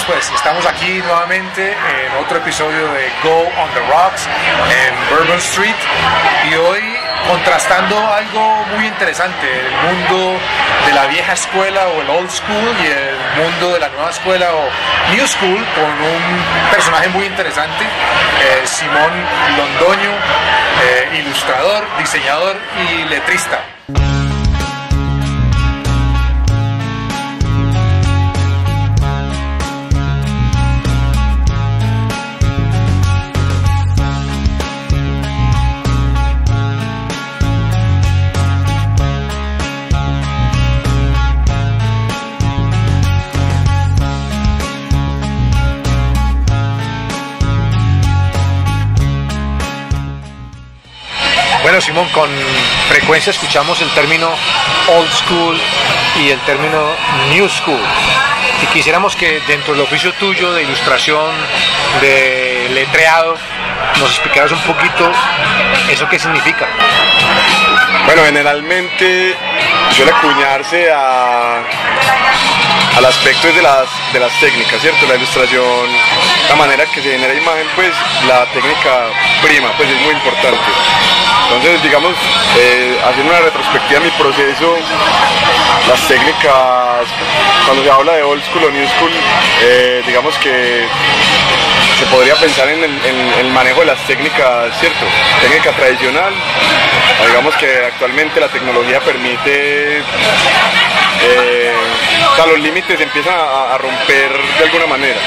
pues estamos aquí nuevamente en otro episodio de Go on the Rocks en Bourbon Street y hoy contrastando algo muy interesante, el mundo de la vieja escuela o el old school y el mundo de la nueva escuela o new school con un personaje muy interesante, Simón Londoño, ilustrador, diseñador y letrista. Bueno, Simón, con frecuencia escuchamos el término old school y el término new school. Y quisiéramos que dentro del oficio tuyo de ilustración, de letreado, nos explicaras un poquito eso qué significa. Bueno, generalmente suele acuñarse al aspecto de las técnicas, ¿cierto? La ilustración, la manera que se genera imagen, pues la técnica prima, pues es muy importante. Entonces, digamos, haciendo una retrospectiva de mi proceso, las técnicas, cuando se habla de old school o new school, digamos que se podría pensar en el manejo de las técnicas, ¿cierto? Técnica tradicional, digamos que actualmente la tecnología permite, o sea, los límites empiezan a romper de alguna manera.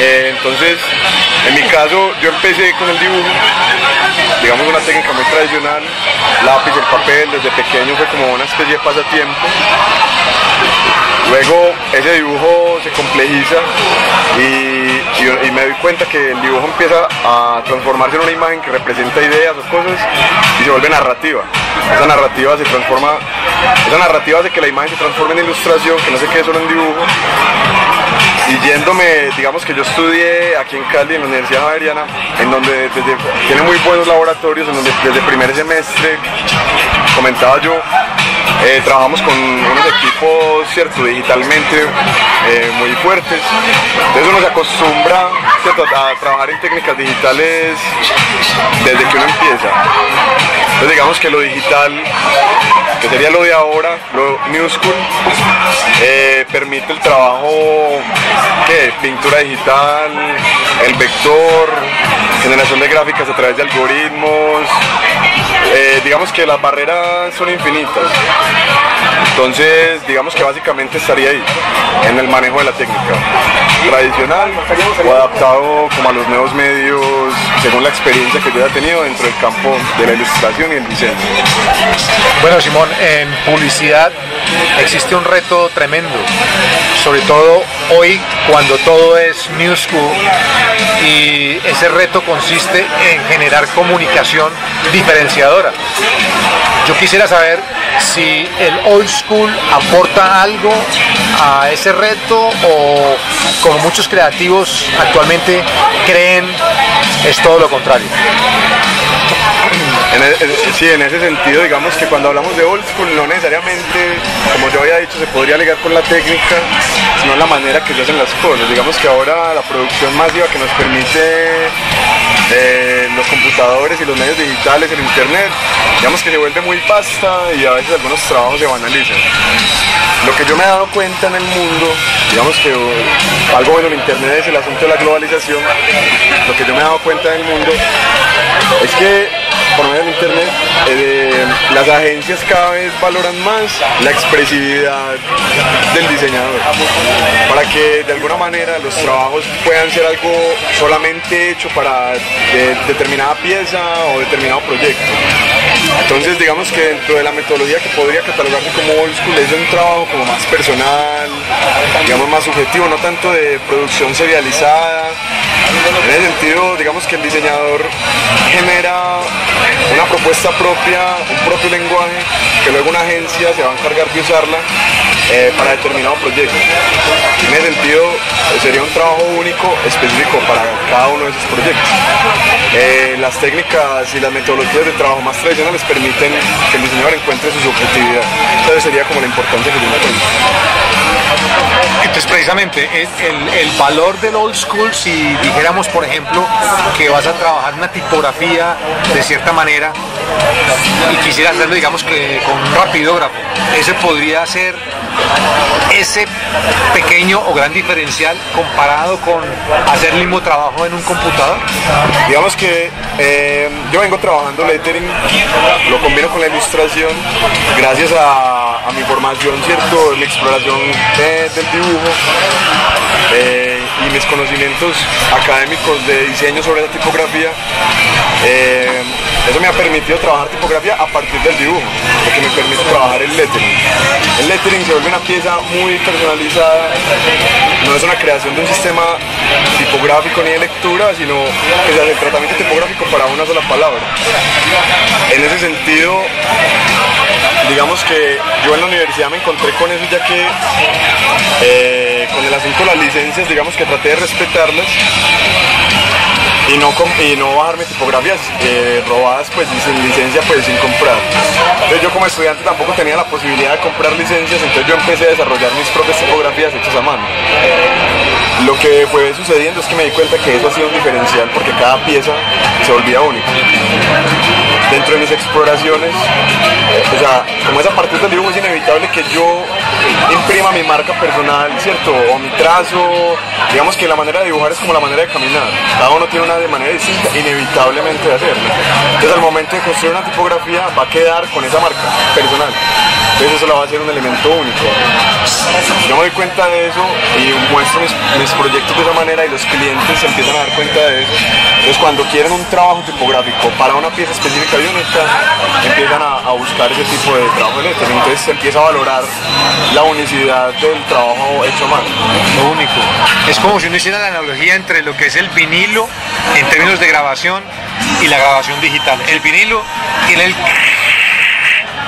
Entonces, en mi caso, yo empecé con el dibujo, digamos una técnica muy tradicional, lápiz, el papel, desde pequeño fue como una especie de pasatiempo. Luego ese dibujo se complejiza y me doy cuenta que el dibujo empieza a transformarse en una imagen que representa ideas o cosas y se vuelve narrativa. Esa narrativa se transforma, esa narrativa hace que la imagen se transforme en ilustración, que no se quede solo en dibujo. Y yéndome, digamos que yo estudié aquí en Cali, en la Universidad Javeriana, en donde tiene muy buenos laboratorios, en donde desde primer semestre, comentaba yo, trabajamos con unos equipos, ¿cierto?, digitalmente muy fuertes. Entonces uno se acostumbra, ¿cierto?, a trabajar en técnicas digitales desde que uno empieza. Entonces digamos que lo digital, que sería lo de ahora, lo new school, permite el trabajo de pintura digital, el vector, generación de gráficas a través de algoritmos. Digamos que las barreras son infinitas. Entonces, digamos que básicamente estaría ahí, en el manejo de la técnica tradicional o adaptado como a los nuevos medios, según la experiencia que yo haya tenido dentro del campo de la ilustración y el diseño. Bueno, Simón, en publicidad existe un reto tremendo, sobre todo hoy cuando todo es new school, y ese reto consiste en generar comunicación diferenciadora. Yo quisiera saber si el old school aporta algo a ese reto o, como muchos creativos actualmente creen, es todo lo contrario. Sí, en ese sentido, digamos que cuando hablamos de old school no necesariamente, como yo había dicho, se podría ligar con la técnica, sino la manera que se hacen las cosas. Digamos que ahora la producción masiva que nos permite los computadores y los medios digitales, el internet, digamos que se vuelve muy vasta y a veces algunos trabajos se banalizan. Lo que yo me he dado cuenta en el mundo, digamos que algo bueno en internet es el asunto de la globalización. Lo que yo me he dado cuenta en el mundo es que por medio del internet las agencias cada vez valoran más la expresividad del diseñador, para que de alguna manera los trabajos puedan ser algo solamente hecho para determinada pieza o determinado proyecto. Entonces digamos que dentro de la metodología que podría catalogarse como old school es un trabajo como más personal, digamos más subjetivo, no tanto de producción serializada. En ese sentido, digamos que el diseñador genera una propuesta propia, un propio lenguaje, que luego una agencia se va a encargar de usarla para determinado proyecto. En ese sentido, sería un trabajo único, específico para cada uno de esos proyectos. Las técnicas y las metodologías de trabajo más tradicionales permiten que el diseñador encuentre su subjetividad. Entonces sería como la importancia que yo me doy. Entonces precisamente el valor del old school, si dijéramos por ejemplo que vas a trabajar una tipografía de cierta manera y quisiera hacerlo digamos que con un rapidógrafo, ese podría ser ese pequeño o gran diferencial comparado con hacer el mismo trabajo en un computador. Digamos que yo vengo trabajando lettering, lo combino con la ilustración gracias a mi formación, ¿cierto? Mi exploración del dibujo y mis conocimientos académicos de diseño sobre la tipografía. Eso me ha permitido trabajar tipografía a partir del dibujo, lo que me permite trabajar el lettering. El lettering se vuelve una pieza muy personalizada, no es una creación de un sistema tipográfico ni de lectura, sino que se hace el tratamiento tipográfico para una sola palabra. En ese sentido, digamos que yo en la universidad me encontré con eso, ya que con el asunto de las licencias, digamos que traté de respetarlas y no bajarme tipografías robadas pues sin licencia, pues sin comprar. Entonces yo como estudiante tampoco tenía la posibilidad de comprar licencias, entonces yo empecé a desarrollar mis propias tipografías hechas a mano. Lo que fue sucediendo es que me di cuenta que eso ha sido un diferencial porque cada pieza se volvía única. Dentro de mis exploraciones, o sea, como es a partir del dibujo, es inevitable que yo imprima mi marca personal, ¿cierto? O mi trazo, digamos que la manera de dibujar es como la manera de caminar. Cada uno tiene una de manera distinta, inevitablemente de hacerlo. Entonces al momento de construir una tipografía va a quedar con esa marca personal. Entonces eso la va a hacer un elemento único. Yo me doy cuenta de eso y muestro mis proyectos de esa manera y los clientes se empiezan a dar cuenta de eso. Entonces cuando quieren un trabajo tipográfico para una pieza específica y única, empiezan a buscar ese tipo de trabajo de lettering. Entonces se empieza a valorar la unicidad del trabajo hecho a mano. Lo único. Es como si uno hiciera la analogía entre lo que es el vinilo en términos de grabación y la grabación digital. El vinilo tiene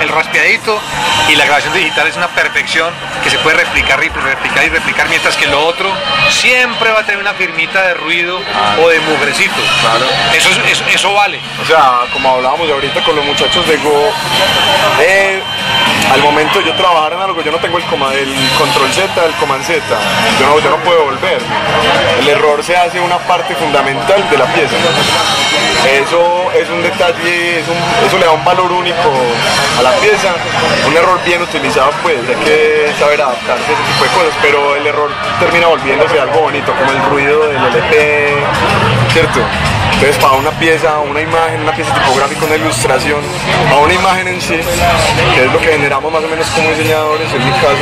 el raspeadito y la grabación digital es una perfección que se puede replicar y replicar y replicar, mientras que lo otro siempre va a tener una firmita de ruido o de mugrecito. Claro. Eso vale. O sea, como hablábamos ahorita con los muchachos de Go, al momento de yo trabajar en algo, yo no tengo el control Z, el command Z, yo no puedo volver. El error se hace una parte fundamental de la pieza. Eso es un detalle, eso le da un valor único a la pieza. Un error bien utilizado, pues hay que saber adaptarse a ese tipo de cosas, pero el error termina volviéndose algo bonito, como el ruido del LP, ¿cierto? Entonces para una pieza, una imagen, una pieza tipográfica, una ilustración, a una imagen en sí, que es lo que generamos más o menos como diseñadores, en mi caso,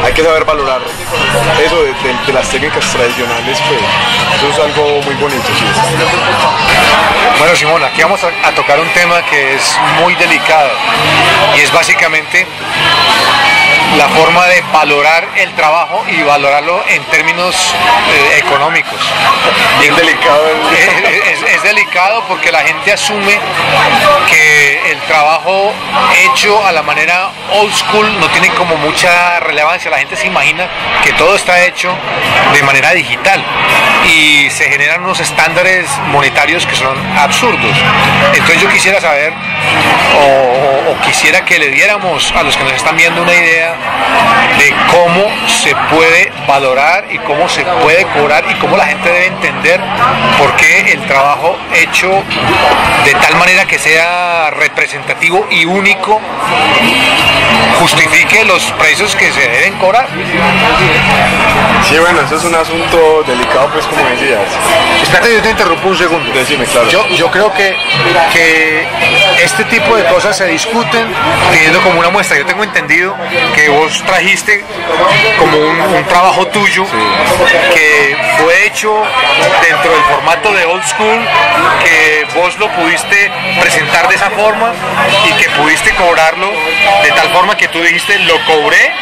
hay que saber valorar eso de las técnicas tradicionales, pues eso es algo muy bonito, sí. Bueno, Simón, aquí vamos a tocar un tema que es muy delicado y es básicamente la forma de valorar el trabajo y valorarlo en términos económicos. Bien delicado. Es delicado porque la gente asume que el trabajo hecho a la manera old school no tiene como mucha relevancia. La gente se imagina que todo está hecho de manera digital y se generan unos estándares monetarios que son absurdos. Entonces yo quisiera saber o quisiera que le diéramos a los que nos están viendo una idea de cómo se puede valorar y cómo se puede cobrar y cómo la gente debe entender por qué el trabajo hecho de tal manera que sea representativo y único justifique los precios que se deben cobrar. Sí, bueno, eso es un asunto delicado, pues como decías. Espérate, yo te interrumpo un segundo. Decime, claro. Yo creo que este tipo de cosas se discuten teniendo como una muestra. Yo tengo entendido que vos trajiste como un trabajo tuyo, sí, que fue hecho dentro del formato de old school, que vos lo pudiste presentar de esa forma y que pudiste cobrarlo de tal forma que tú dijiste lo cobré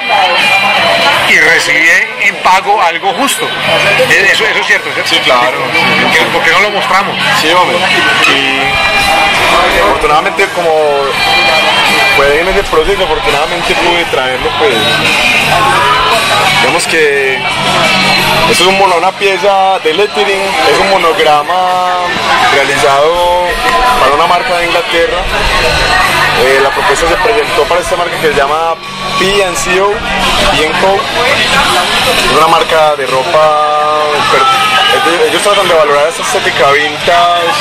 y recibí en pago algo justo. Eso es cierto, ¿cierto? Sí, claro. ¿Por qué no lo mostramos? Sí, hombre. Y afortunadamente, como fue en ese proceso, afortunadamente pude traerlo, pues digamos que esto es una pieza de lettering, es un monograma realizado para una marca de Inglaterra. La propuesta se presentó para esta marca que se llama P&Co, es una marca de ropa, ellos tratan de valorar esa estética vintage,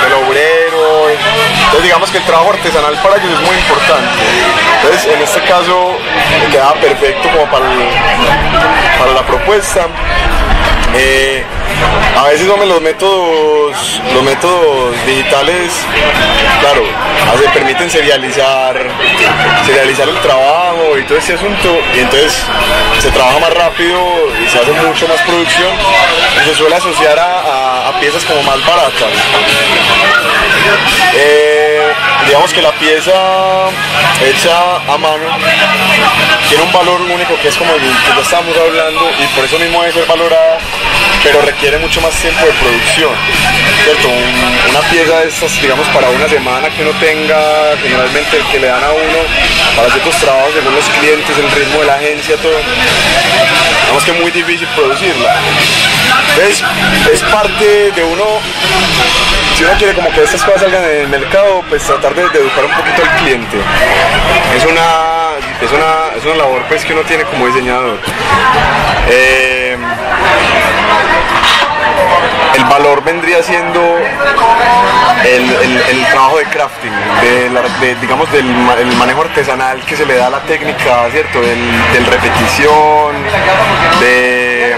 del obrero, entonces digamos que el trabajo artesanal para ellos es muy importante, entonces en este caso queda perfecto como para la propuesta. A veces los métodos digitales, claro, permiten serializar el trabajo y todo ese asunto, y entonces se trabaja más rápido y se hace mucho más producción y se suele asociar a piezas como más baratas. Digamos que la pieza hecha a mano tiene un valor único que es como el que ya estábamos hablando, y por eso mismo debe ser valorada, pero requiere mucho más tiempo de producción, ¿cierto? Una pieza de estas, digamos, para una semana que uno tenga, generalmente el que le dan a uno para ciertos trabajos según los clientes, el ritmo de la agencia, todo, digamos que es muy difícil producirla. Entonces, es parte de uno, si uno quiere como que estas cosas salgan en el mercado, pues tratar de educar un poquito al cliente. Es una labor pues que uno tiene como diseñador. El valor vendría siendo el trabajo de crafting, digamos del manejo artesanal que se le da a la técnica, ¿cierto? Del repetición, de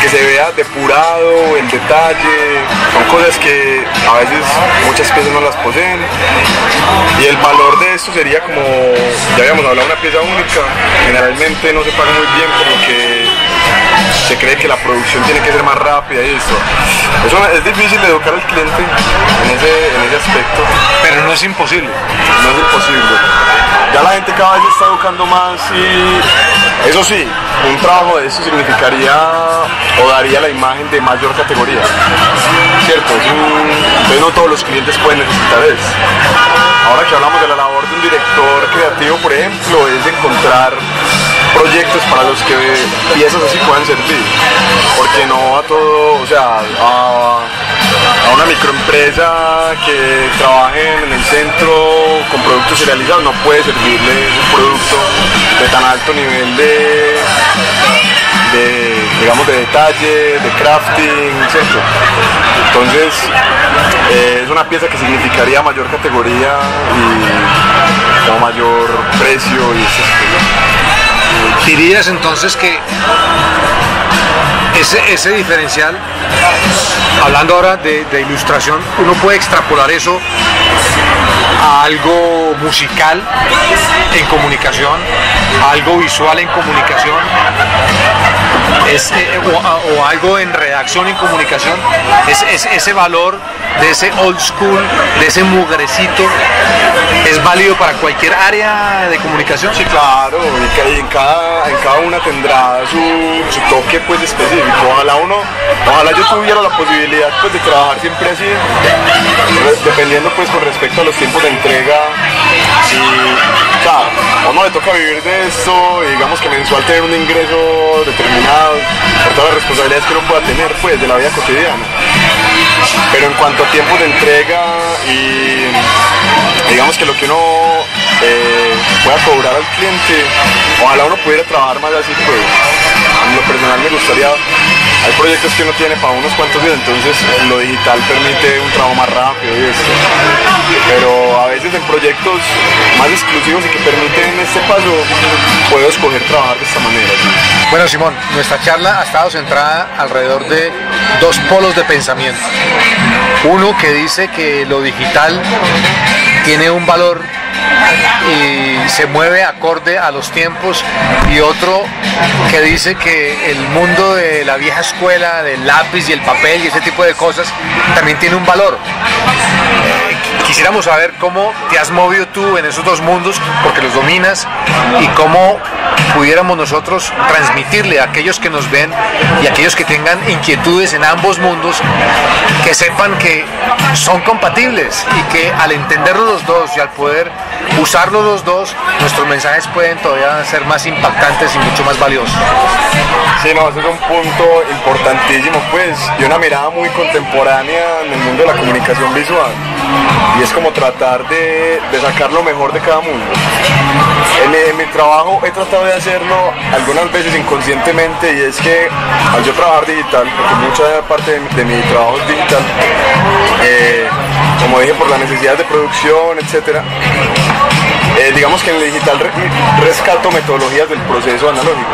que se vea depurado el detalle, son cosas que a veces muchas piezas no las poseen, y el valor de esto sería, como ya habíamos hablado, una pieza única. Generalmente no se paga muy bien, por lo que se cree que la producción tiene que ser más rápida y esto. Es difícil de educar al cliente en ese aspecto. Pero no es imposible. No es imposible. Ya la gente cada vez está educando más, y eso sí, un trabajo de eso significaría o daría la imagen de mayor categoría, ¿cierto? Entonces no todos los clientes pueden necesitar eso. Ahora que hablamos de la labor de un director creativo, por ejemplo, es encontrar proyectos para los que piezas así puedan servir, porque no a todo, o sea, a una microempresa que trabaje en el centro con productos serializados no puede servirle un producto de tan alto nivel digamos, de detalle, de crafting, ¿cierto? Entonces es una pieza que significaría mayor categoría y como mayor precio y eso. ¿Dirías entonces que ese diferencial, hablando ahora de ilustración, uno puede extrapolar eso a algo musical en comunicación, a algo visual en comunicación, o algo en redacción en comunicación? Ese valor de ese old school, de ese mugrecito, ¿es válido para cualquier área de comunicación? Sí, claro, y en cada una tendrá su toque pues específico. Ojalá yo tuviera la posibilidad pues de trabajar siempre así, dependiendo pues con respecto a los tiempos de entrega, y claro, a uno le toca vivir de esto y digamos que mensual tener un ingreso determinado por todas las responsabilidades que uno pueda tener pues de la vida cotidiana, pero en cuanto a tiempos de entrega y digamos que lo que uno pueda cobrar al cliente, ojalá uno pudiera trabajar más así pues. En lo personal me gustaría, hay proyectos que uno tiene para unos cuantos días, entonces lo digital permite un trabajo más rápido y eso, pero a veces en proyectos más exclusivos y que permiten este paso, puedo escoger trabajar de esta manera. ¿Sí? Bueno, Simón, nuestra charla ha estado centrada alrededor de dos polos de pensamiento. Uno que dice que lo digital tiene un valor y se mueve acorde a los tiempos, y otro que dice que el mundo de la vieja escuela, del lápiz y el papel y ese tipo de cosas también tiene un valor. Quisiéramos saber cómo te has movido tú en esos dos mundos, porque los dominas, y cómo pudiéramos nosotros transmitirle a aquellos que nos ven y a aquellos que tengan inquietudes en ambos mundos, que sepan que son compatibles y que al entenderlos los dos y al poder usarlos los dos, nuestros mensajes pueden todavía ser más impactantes y mucho más valiosos. Sí, no, ese es un punto importantísimo pues, y una mirada muy contemporánea en el mundo de la comunicación visual. y es como tratar de sacar lo mejor de cada mundo. En mi trabajo he tratado de hacerlo algunas veces inconscientemente, y es que al yo trabajar digital, porque mucha parte de mi trabajo es digital, como dije, por las necesidades de producción, etcétera, digamos que en el digital rescato metodologías del proceso analógico,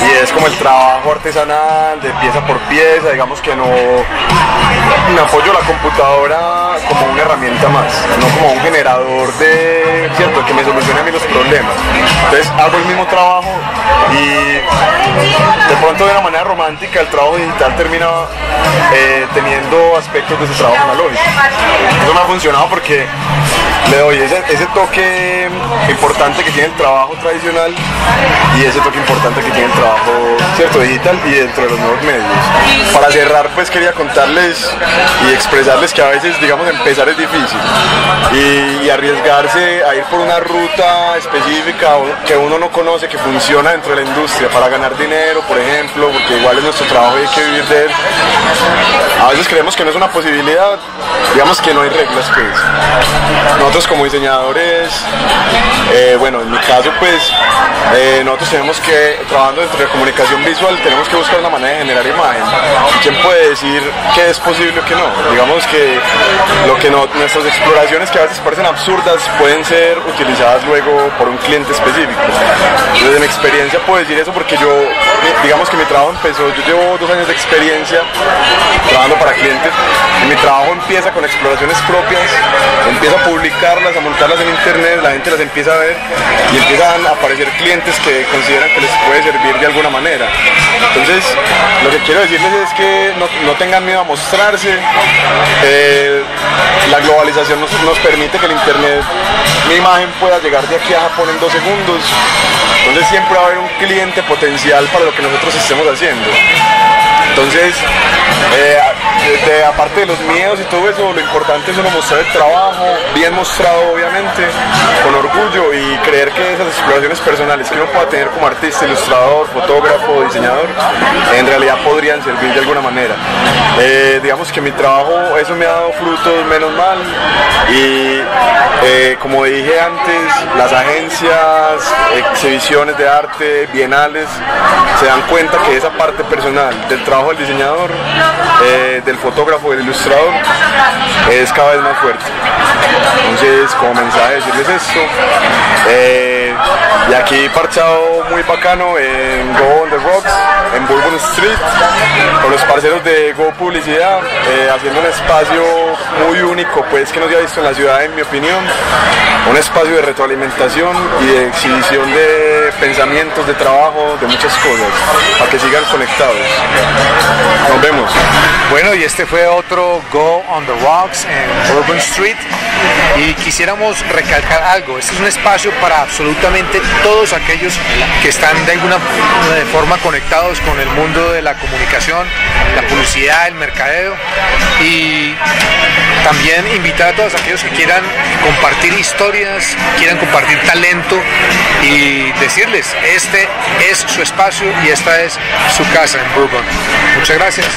y es como el trabajo artesanal de pieza por pieza. Digamos que no me apoyo la computadora como una herramienta más, no como un generador de, cierto, que me solucione a mí los problemas. Entonces hago el mismo trabajo y de pronto, de una manera romántica, el trabajo digital termina teniendo aspectos de ese trabajo analógico. Eso me ha funcionado porque le doy ese toque importante que tiene el trabajo tradicional y ese toque importante que tiene el trabajo, cierto, digital, y dentro de los nuevos medios. Para cerrar, pues quería contarles y expresarles que a veces, digamos, empezar es difícil, y arriesgarse a ir por una ruta específica que uno no conoce, que funciona dentro de la industria para ganar dinero, por ejemplo, porque igual es nuestro trabajo y hay que vivir de él. A veces creemos que no es una posibilidad, digamos que no hay reglas, pues. Nosotros como diseñadores, bueno, en mi caso, pues, nosotros tenemos que, trabajando dentro de comunicación visual, tenemos que buscar una manera de generar imagen. ¿Quién puede decir que es posible o que no? Digamos que nuestras exploraciones, que a veces parecen absurdas, pueden ser utilizadas luego por un cliente específico. Desde mi experiencia puedo decir eso porque digamos que mi trabajo empezó, yo llevo 2 años de experiencia trabajando para clientes, y mi trabajo empieza con exploraciones propias, empiezo a publicarlas, a montarlas en internet, la gente las empieza a ver y empiezan a aparecer clientes que consideran que les puede servir de alguna manera. Entonces, lo que quiero decirles es que no tengan miedo a mostrarse. La globalización nos permite que el internet, mi imagen, pueda llegar de aquí a Japón en 2 segundos. Entonces siempre va a haber un cliente potencial para lo que nosotros estemos haciendo. Entonces, aparte de los miedos y todo eso, lo importante es uno mostrar el trabajo, bien mostrado obviamente, con orgullo, y creer que esas exploraciones personales que uno pueda tener como artista, ilustrador, fotógrafo, diseñador, en realidad podrían servir de alguna manera. Digamos que mi trabajo, eso me ha dado frutos, menos mal, y como dije antes, las agencias, exhibiciones de arte, bienales, se dan cuenta que esa parte personal del trabajo del diseñador, del fotógrafo, del ilustrador, es cada vez más fuerte. Entonces, como mensaje, decirles esto, y aquí parchado muy bacano en Go on the Rocks, en Bourbon Street, con los parceros de Go Publicidad, haciendo un espacio muy único, pues, que no se ha visto en la ciudad, en mi opinión, un espacio de retroalimentación y de exhibición de pensamientos, de trabajo, de muchas cosas, para que sigan conectados. Nos vemos. Bueno, y este fue otro Go on the Rocks en Bourbon Street, y quisiéramos recalcar algo. Este es un espacio para absolutamente todos aquellos que están de alguna forma conectados con el mundo de la comunicación, la publicidad, el mercadeo, y también invitar a todos aquellos que quieran compartir historias, quieran compartir talento, y decirles, este es su espacio y esta es su casa en Bourbon. Muchas gracias.